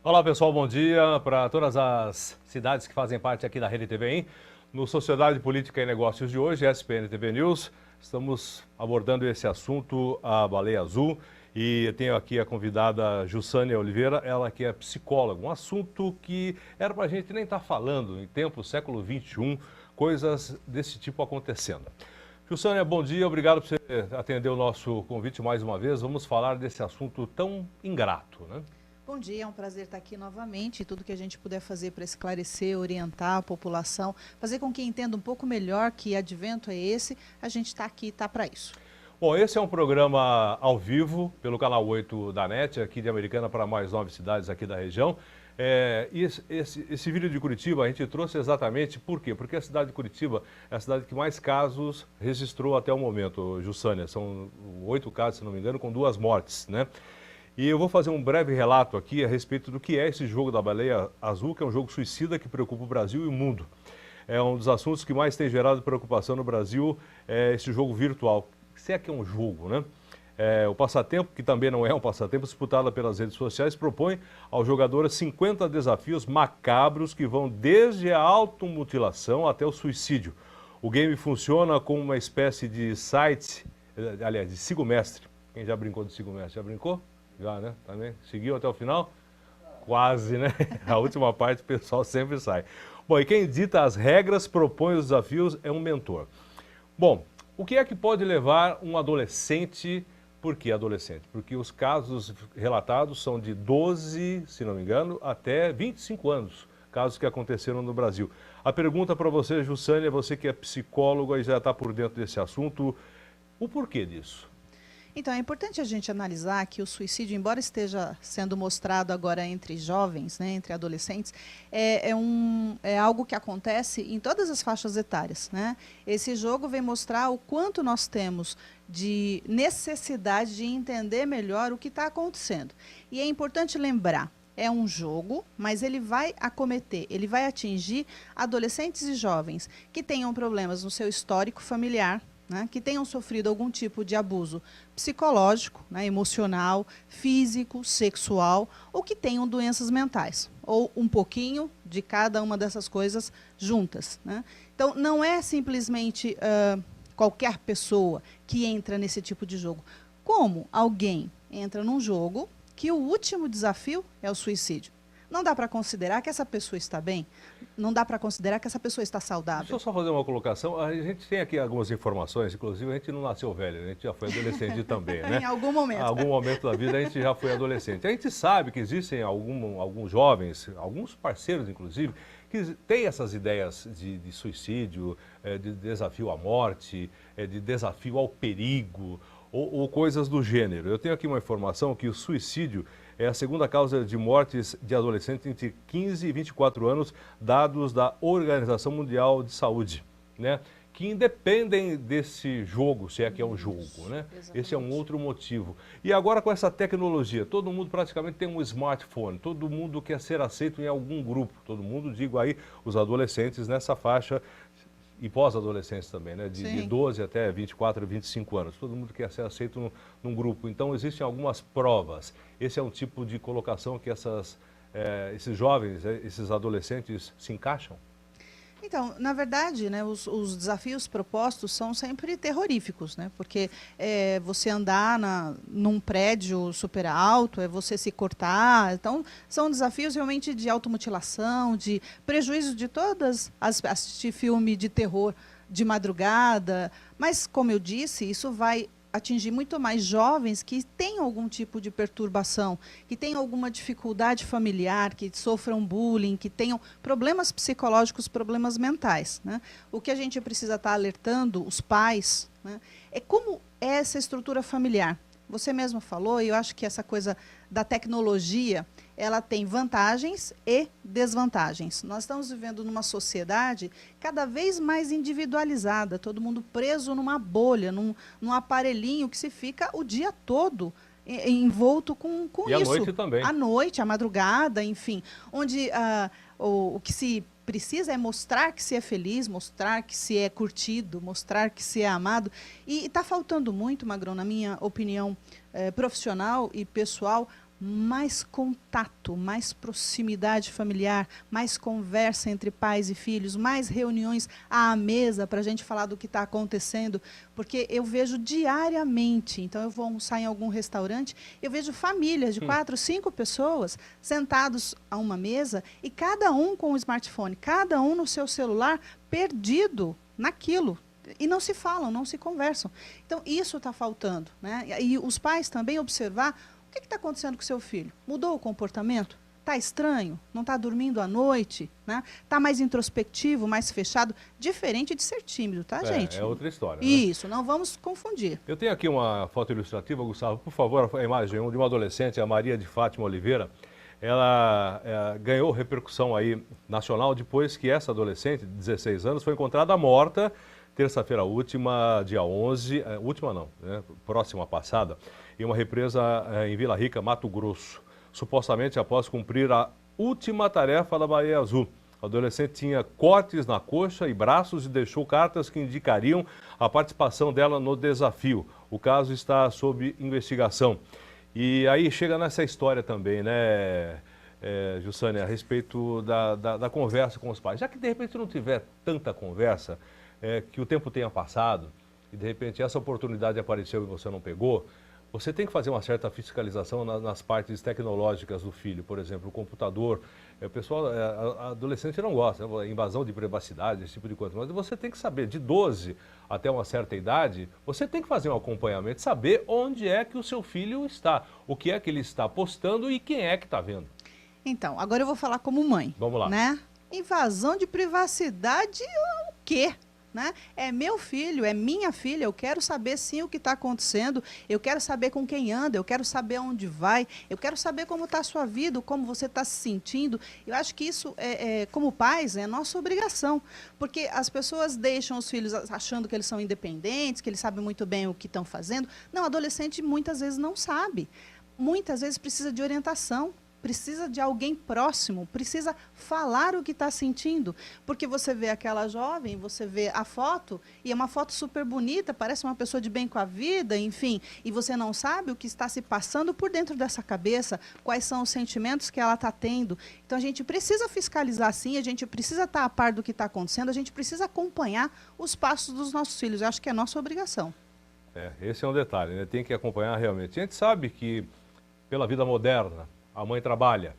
Olá pessoal, bom dia para todas as cidades que fazem parte aqui da Rede TVI. No Sociedade Política e Negócios de hoje, SPN TV News, estamos abordando esse assunto, a baleia azul. E tenho aqui a convidada Jussânia Oliveira, ela que é psicóloga. Um assunto que era para a gente nem estar falando em tempo século XXI, coisas desse tipo acontecendo. Jussânia, bom dia, obrigado por você atender o nosso convite mais uma vez. Vamos falar desse assunto tão ingrato, né? Bom dia, é um prazer estar aqui novamente. Tudo que a gente puder fazer para esclarecer, orientar a população, fazer com que entenda um pouco melhor que advento é esse, a gente está aqui, está para isso. Bom, esse é um programa ao vivo pelo canal 8 da NET, aqui de Americana para mais 9 cidades aqui da região. Esse vídeo de Curitiba a gente trouxe exatamente por quê? Porque a cidade de Curitiba é a cidade que mais casos registrou até o momento, Jussânia. São 8 casos, se não me engano, com 2 mortes, né? E eu vou fazer um breve relato aqui a respeito do que é esse jogo da baleia azul, que é um jogo suicida que preocupa o Brasil e o mundo. É um dos assuntos que mais tem gerado preocupação no Brasil, é esse jogo virtual. Se é que é um jogo, né? O passatempo, que também não é um passatempo, disputado pelas redes sociais, propõe aos jogadores 50 desafios macabros que vão desde a automutilação até o suicídio. O game funciona como uma espécie de site, aliás, de Siga o Mestre. Quem já brincou de Siga o Mestre? Já brincou? Já, né? Também? Seguiu até o final? Quase, né? A última parte o pessoal sempre sai. Bom, e quem dita as regras, propõe os desafios, é um mentor. Bom, o que é que pode levar um adolescente... Por que adolescente? Porque os casos relatados são de 12, se não me engano, até 25 anos, casos que aconteceram no Brasil. A pergunta para você, Jussânia, você que é psicóloga e já está por dentro desse assunto, o porquê disso? Então, é importante a gente analisar que o suicídio, embora esteja sendo mostrado agora entre jovens, né, entre adolescentes, é algo que acontece em todas as faixas etárias, né? Esse jogo vem mostrar o quanto nós temos de necessidade de entender melhor o que está acontecendo. E é importante lembrar, é um jogo, mas ele vai atingir adolescentes e jovens que tenham problemas no seu histórico familiar, né, que tenham sofrido algum tipo de abuso psicológico, né, emocional, físico, sexual, ou que tenham doenças mentais, ou um pouquinho de cada uma dessas coisas juntas, né? Então, não é simplesmente qualquer pessoa que entra nesse tipo de jogo. Como alguém entra num jogo que o último desafio é o suicídio? Não dá para considerar que essa pessoa está bem? Não dá para considerar que essa pessoa está saudável? Deixa eu só fazer uma colocação. A gente tem aqui algumas informações, inclusive a gente não nasceu velho, a gente já foi adolescente também, né? Em algum momento. Em algum momento da vida a gente já foi adolescente. A gente sabe que existem alguns jovens, alguns parceiros inclusive, que têm essas ideias de suicídio, de desafio à morte, de desafio ao perigo, ou coisas do gênero. Eu tenho aqui uma informação que o suicídio é a segunda causa de mortes de adolescentes entre 15 e 24 anos, dados da Organização Mundial de Saúde, né? Que independem desse jogo, se é que é um jogo, né? Esse é um outro motivo. E agora com essa tecnologia, todo mundo praticamente tem um smartphone, todo mundo quer ser aceito em algum grupo, todo mundo, digo aí, os adolescentes nessa faixa, e pós-adolescentes também, né? De 12 até 24, 25 anos. Todo mundo quer ser aceito num grupo. Então, existem algumas provas. Esse é um tipo de colocação que esses jovens, esses adolescentes se encaixam? Então, na verdade, né, os desafios propostos são sempre terroríficos, né? Porque você andar num prédio super alto, é você se cortar. Então, são desafios realmente de automutilação, de prejuízo de assistir filme de terror de madrugada. Mas, como eu disse, isso vai atingir muito mais jovens que têm algum tipo de perturbação, que têm alguma dificuldade familiar, que sofram bullying, que tenham problemas psicológicos, problemas mentais, né? O que a gente precisa estar alertando os pais, né, é como é essa estrutura familiar. Você mesmo falou, e eu acho que essa coisa da tecnologia, ela tem vantagens e desvantagens. Nós estamos vivendo numa sociedade cada vez mais individualizada, todo mundo preso numa bolha, num aparelhinho que se fica o dia todo envolto com e isso. E à noite também. À noite, à madrugada, enfim. Onde o que se precisa é mostrar que se é feliz, mostrar que se é curtido, mostrar que se é amado. E está faltando muito, Magrão, na minha opinião profissional e pessoal, mais contato, mais proximidade familiar, mais conversa entre pais e filhos, mais reuniões à mesa para a gente falar do que está acontecendo, porque eu vejo diariamente, então eu vou almoçar em algum restaurante, eu vejo famílias de 4, 5 pessoas sentados a uma mesa e cada um com o smartphone, cada um no seu celular, perdido naquilo. E não se falam, não se conversam. Então, isso está faltando, né? E os pais também observar o que está acontecendo com o seu filho. Mudou o comportamento? Está estranho? Não está dormindo à noite? Né? Está mais introspectivo, mais fechado? Diferente de ser tímido, tá, gente? É outra história. Isso, não vamos confundir. Eu tenho aqui uma foto ilustrativa, Gustavo, por favor, a imagem de uma adolescente, a Maria de Fátima Oliveira. Ela ganhou repercussão aí nacional depois que essa adolescente, de 16 anos, foi encontrada morta terça-feira última, dia 11, última não, né, próxima passada, em uma represa em Vila Rica, Mato Grosso, supostamente após cumprir a última tarefa da Baleia Azul. A adolescente tinha cortes na coxa e braços e deixou cartas que indicariam a participação dela no desafio. O caso está sob investigação. E aí chega nessa história também, né, Jussânia, a respeito da conversa com os pais. Já que de repente não tiver tanta conversa, que o tempo tenha passado e de repente essa oportunidade apareceu e você não pegou, você tem que fazer uma certa fiscalização nas partes tecnológicas do filho, por exemplo, o computador. O pessoal, a adolescente não gosta, né? Invasão de privacidade, esse tipo de coisa, mas você tem que saber, de 12 até uma certa idade, você tem que fazer um acompanhamento, saber onde é que o seu filho está, o que é que ele está postando e quem é que está vendo. Então, agora eu vou falar como mãe. Vamos lá. Né? Invasão de privacidade, o quê? Né? É meu filho, é minha filha, eu quero saber sim o que está acontecendo, eu quero saber com quem anda, eu quero saber onde vai, eu quero saber como está a sua vida, como você está se sentindo. Eu acho que isso, como pais, é nossa obrigação, porque as pessoas deixam os filhos achando que eles são independentes, que eles sabem muito bem o que estão fazendo. Não, adolescente muitas vezes não sabe, muitas vezes precisa de orientação. Precisa de alguém próximo, precisa falar o que está sentindo. Porque você vê aquela jovem, você vê a foto, e é uma foto super bonita, parece uma pessoa de bem com a vida, enfim, e você não sabe o que está se passando por dentro dessa cabeça, quais são os sentimentos que ela está tendo. Então, a gente precisa fiscalizar sim, a gente precisa estar a par do que está acontecendo, a gente precisa acompanhar os passos dos nossos filhos. Eu acho que é nossa obrigação. Esse é um detalhe, né? Tem que acompanhar realmente. A gente sabe que, pela vida moderna, a mãe trabalha,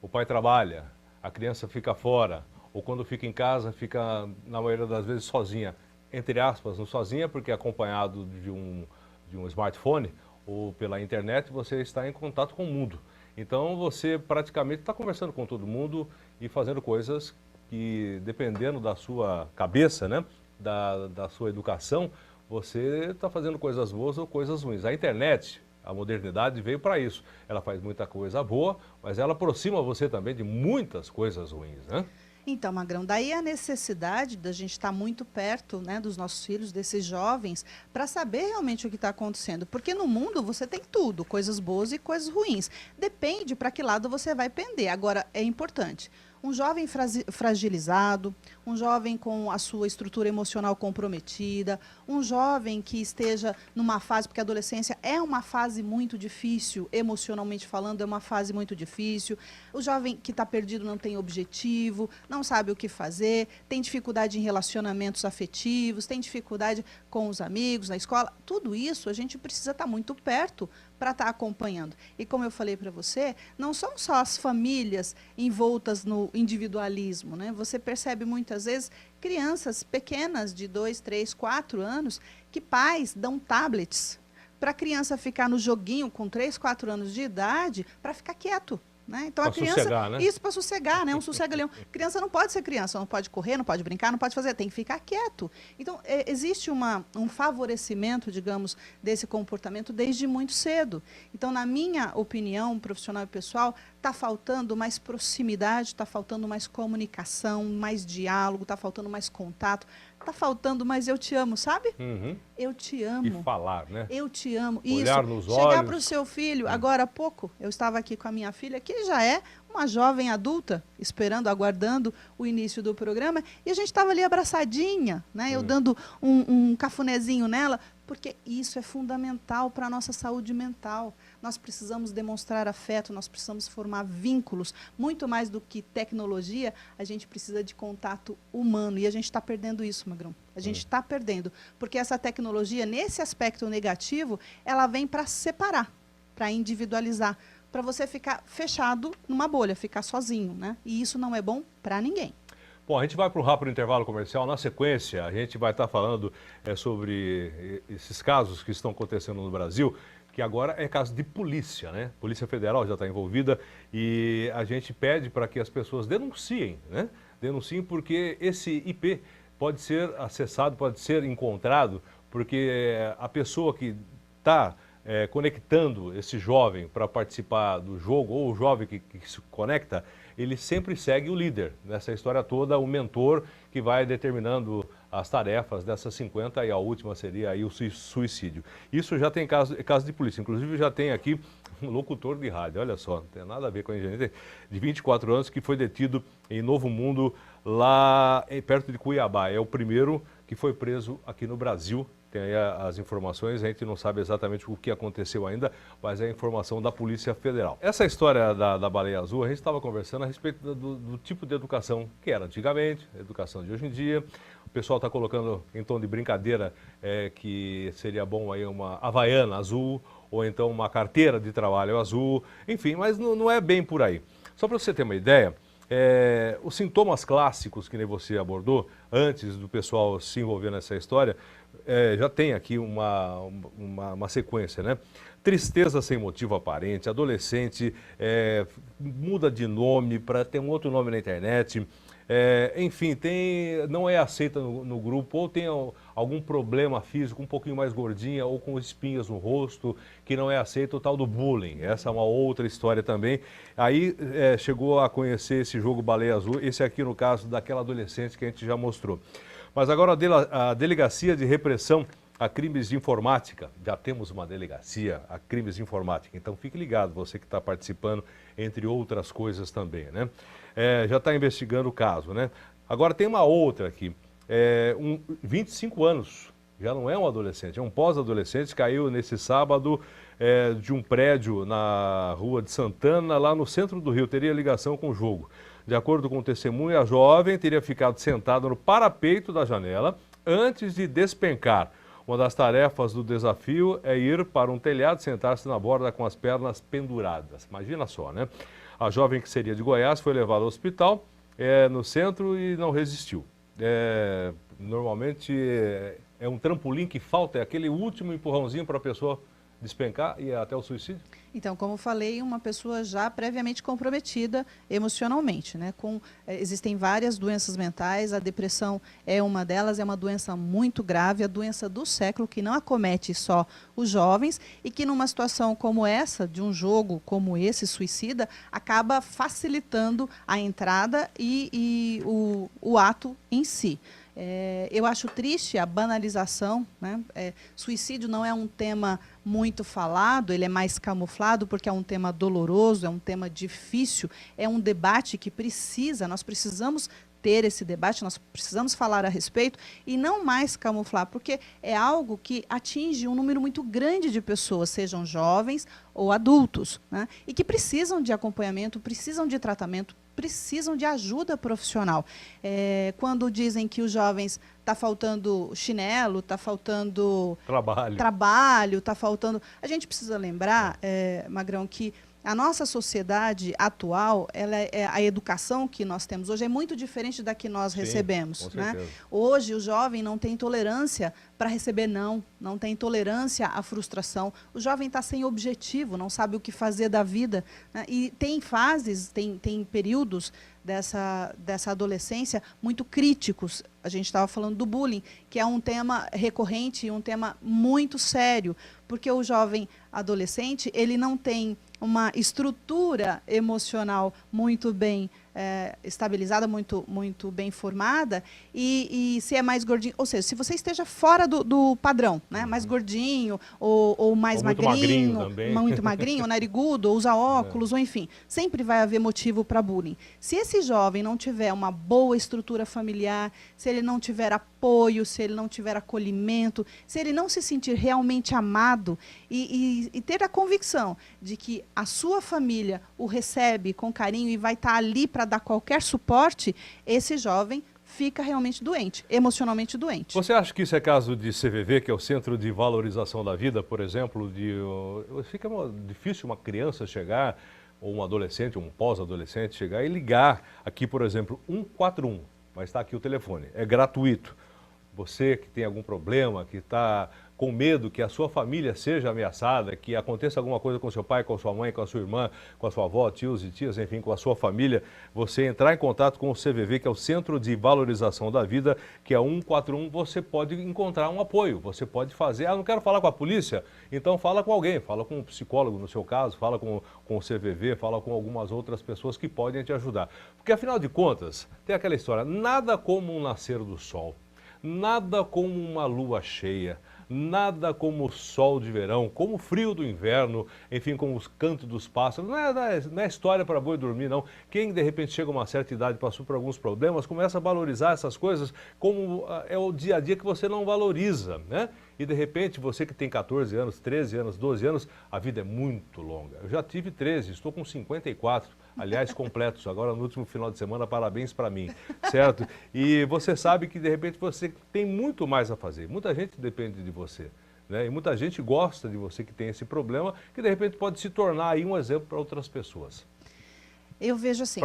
o pai trabalha, a criança fica fora, ou quando fica em casa, fica, na maioria das vezes, sozinha. Entre aspas, não sozinha, porque acompanhado de um smartphone ou pela internet, você está em contato com o mundo. Então, você praticamente está conversando com todo mundo e fazendo coisas que, dependendo da sua cabeça, né, da sua educação, você está fazendo coisas boas ou coisas ruins. A internet, a modernidade veio para isso. Ela faz muita coisa boa, mas ela aproxima você também de muitas coisas ruins, né? Então, Magrão, daí a necessidade da gente estar muito perto, né, dos nossos filhos, desses jovens, para saber realmente o que está acontecendo. Porque no mundo você tem tudo, coisas boas e coisas ruins. Depende para que lado você vai pender. Agora, é importante. Um jovem fragilizado, um jovem com a sua estrutura emocional comprometida, um jovem que esteja numa fase, porque a adolescência é uma fase muito difícil, emocionalmente falando, é uma fase muito difícil. O jovem que está perdido não tem objetivo, não sabe o que fazer, tem dificuldade em relacionamentos afetivos, tem dificuldade com os amigos, na escola. Tudo isso a gente precisa estar muito perto para estar acompanhando. E como eu falei para você, não são só as famílias envoltas no individualismo, né? Você percebe muitas vezes crianças pequenas de 2, 3, 4 anos que pais dão tablets para a criança ficar no joguinho com 3, 4 anos de idade para ficar quieto. Né? Então a criança, sossegar, né? Isso para sossegar, né? Um sossega-leão. Criança não pode ser criança, não pode correr, não pode brincar, não pode fazer, tem que ficar quieto. Então existe um favorecimento, digamos, desse comportamento desde muito cedo. Então, na minha opinião, profissional e pessoal, está faltando mais proximidade, está faltando mais comunicação, mais diálogo, está faltando mais contato, está faltando mais eu te amo, sabe? Uhum. Eu te amo. E falar, né? Eu te amo. Olhar isso. nos Chegar olhos. para o seu filho, agora há pouco, eu estava aqui com a minha filha, que já é uma jovem adulta, esperando, aguardando o início do programa, e a gente estava ali abraçadinha, né? Eu dando um cafunézinho nela. porque isso é fundamental para a nossa saúde mental. Nós precisamos demonstrar afeto, nós precisamos formar vínculos. Muito mais do que tecnologia, a gente precisa de contato humano. E a gente está perdendo isso, Magrão. A gente está perdendo. Porque essa tecnologia, nesse aspecto negativo, ela vem para separar, para individualizar, para você ficar fechado numa bolha, ficar sozinho, né? E isso não é bom para ninguém. Bom, a gente vai para um rápido intervalo comercial. Na sequência, a gente vai estar falando sobre esses casos que estão acontecendo no Brasil, que agora é caso de polícia, né? Polícia Federal já está envolvida e a gente pede para que as pessoas denunciem, né? Denunciem porque esse IP pode ser acessado, pode ser encontrado, porque a pessoa que está conectando esse jovem para participar do jogo, ou o jovem que se conecta, ele sempre segue o líder nessa história toda, o mentor que vai determinando as tarefas dessas 50 e a última seria aí o suicídio. Isso já tem caso de polícia, inclusive já tem aqui um locutor de rádio, olha só, não tem nada a ver com a engenharia, de 24 anos que foi detido em Novo Mundo, lá perto de Cuiabá. É o primeiro que foi preso aqui no Brasil. Tem aí as informações, a gente não sabe exatamente o que aconteceu ainda, mas é a informação da Polícia Federal. Essa história da baleia azul, a gente estava conversando a respeito do tipo de educação que era antigamente, a educação de hoje em dia. O pessoal está colocando em tom de brincadeira que seria bom aí uma havaiana azul, ou então uma carteira de trabalho azul, enfim, mas não é bem por aí. Só para você ter uma ideia, os sintomas clássicos que nem você abordou, antes do pessoal se envolver nessa história, já tem aqui uma sequência, né? Tristeza sem motivo aparente, adolescente muda de nome para ter um outro nome na internet, enfim, não é aceita no grupo, ou tem algum problema físico, um pouquinho mais gordinha, ou com espinhas no rosto, que não é aceito, o tal do bullying. Essa é uma outra história também. Aí chegou a conhecer esse jogo Baleia Azul, esse aqui no caso daquela adolescente que a gente já mostrou. Mas agora a Delegacia de Repressão a Crimes de Informática, já temos uma delegacia a crimes de informática, então fique ligado, você que está participando, entre outras coisas também, né? Já está investigando o caso, né? Agora tem uma outra aqui, 25 anos, já não é um adolescente, é um pós-adolescente, caiu nesse sábado de um prédio na Rua de Santana, lá no centro do Rio, teria ligação com o jogo. De acordo com o testemunho, a jovem teria ficado sentada no parapeito da janela antes de despencar. Uma das tarefas do desafio é ir para um telhado e sentar-se na borda com as pernas penduradas. Imagina só, né? A jovem, que seria de Goiás, foi levada ao hospital no centro e não resistiu. Normalmente é um trampolim que falta, é aquele último empurrãozinho para a pessoa despencar e ir até o suicídio? Então, como falei, uma pessoa já previamente comprometida emocionalmente, né? Existem várias doenças mentais, a depressão é uma delas, é uma doença muito grave, a doença do século, que não acomete só os jovens e que numa situação como essa, de um jogo como esse, suicida, acaba facilitando a entrada e o ato em si. Eu acho triste a banalização, né? Suicídio não é um tema muito falado, ele é mais camuflado porque é um tema doloroso, é um tema difícil, é um debate que nós precisamos ter esse debate, nós precisamos falar a respeito e não mais camuflar, porque é algo que atinge um número muito grande de pessoas, sejam jovens ou adultos, né? E que precisam de acompanhamento, precisam de tratamento, precisam de ajuda profissional. Quando dizem que os jovens está faltando chinelo, está faltando trabalho, está faltando... A gente precisa lembrar, Magrão, que a nossa sociedade atual, a educação que nós temos hoje é muito diferente da que nós recebemos, né? Hoje o jovem não tem tolerância para receber não tem tolerância à frustração. O jovem está sem objetivo, não sabe o que fazer da vida, né? E tem fases, tem períodos dessa adolescência muito críticos. A gente estava falando do bullying, que é um tema recorrente e um tema muito sério, porque o jovem adolescente, ele não tem uma estrutura emocional muito bem estabilizada, muito bem formada, e se é mais gordinho, ou seja, se você esteja fora do padrão, né? Mais gordinho, ou mais magrinho, muito magrinho, narigudo, ou usa óculos, ou enfim, sempre vai haver motivo para bullying. Se esse jovem não tiver uma boa estrutura familiar, se ele não tiver apoio, se ele não tiver acolhimento, se ele não se sentir realmente amado e ter a convicção de que a sua família o recebe com carinho e vai estar ali para dar qualquer suporte, esse jovem fica realmente doente, emocionalmente doente. Você acha que isso é caso de CVV, que é o Centro de Valorização da Vida, por exemplo? Fica difícil uma criança chegar, ou um adolescente, um pós-adolescente chegar e ligar aqui, por exemplo, 141, mas está aqui o telefone, é gratuito. Você que tem algum problema, que está com medo que a sua família seja ameaçada, que aconteça alguma coisa com seu pai, com sua mãe, com a sua irmã, com a sua avó, tios e tias, enfim, com a sua família, você entrar em contato com o CVV, que é o Centro de Valorização da Vida, que é 141, você pode encontrar um apoio, você pode fazer, não quero falar com a polícia, então fala com alguém, fala com um psicólogo no seu caso, fala com o CVV, fala com algumas outras pessoas que podem te ajudar. Porque afinal de contas, tem aquela história, nada como um nascer do sol, nada como uma lua cheia, nada como o sol de verão, como o frio do inverno, enfim, como os cantos dos pássaros. Não é história para boi dormir, não. Quem, de repente, chega a uma certa idade, passou por alguns problemas, começa a valorizar essas coisas como é o dia a dia que você não valoriza, né? E, de repente, você que tem 14 anos, 13 anos, 12 anos, a vida é muito longa. Eu já tive 13, estou com 54, aliás, completos. Agora, no último final de semana, parabéns para mim, certo? E você sabe que, de repente, você tem muito mais a fazer. Muita gente depende de você, né? E muita gente gosta de você que tem esse problema, que, de repente, pode se tornar aí um exemplo para outras pessoas. Eu vejo assim,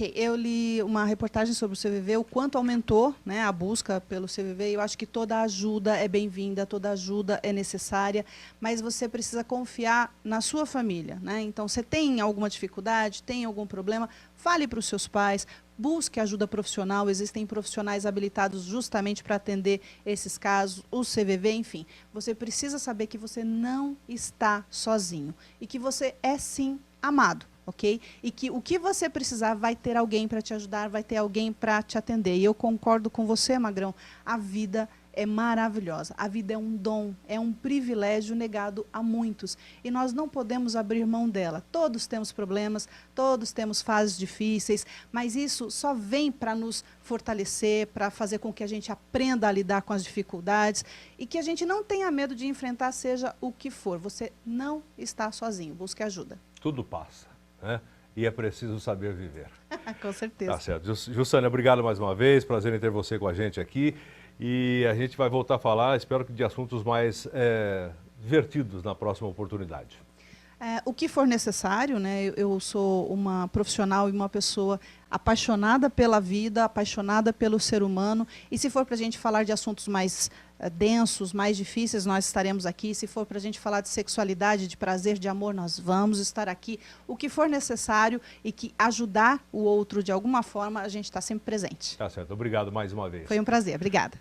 eu li uma reportagem sobre o CVV, o quanto aumentou, né, a busca pelo CVV. Eu acho que toda ajuda é bem-vinda, toda ajuda é necessária, mas você precisa confiar na sua família, né? Então, você tem alguma dificuldade, tem algum problema, fale para os seus pais, busque ajuda profissional, existem profissionais habilitados justamente para atender esses casos, o CVV, enfim. Você precisa saber que você não está sozinho e que você é, sim, amado. Ok? E que o que você precisar vai ter alguém para te ajudar, vai ter alguém para te atender. E eu concordo com você, Magrão, a vida é maravilhosa. A vida é um dom, é um privilégio negado a muitos. E nós não podemos abrir mão dela. Todos temos problemas, todos temos fases difíceis, mas isso só vem para nos fortalecer, para fazer com que a gente aprenda a lidar com as dificuldades e que a gente não tenha medo de enfrentar, seja o que for. Você não está sozinho, busque ajuda. Tudo passa, né? E é preciso saber viver. Com certeza. Tá certo. Jussânia, obrigado mais uma vez, prazer em ter você com a gente aqui. E a gente vai voltar a falar, espero que de assuntos mais divertidos na próxima oportunidade. O que for necessário, né? Eu sou uma profissional e uma pessoa apaixonada pela vida, apaixonada pelo ser humano. E se for para a gente falar de assuntos mais densos, mais difíceis, nós estaremos aqui. Se for para a gente falar de sexualidade, de prazer, de amor, nós vamos estar aqui. O que for necessário e que ajudar o outro de alguma forma, a gente está sempre presente. Tá certo. Obrigado mais uma vez. Foi um prazer. Obrigada.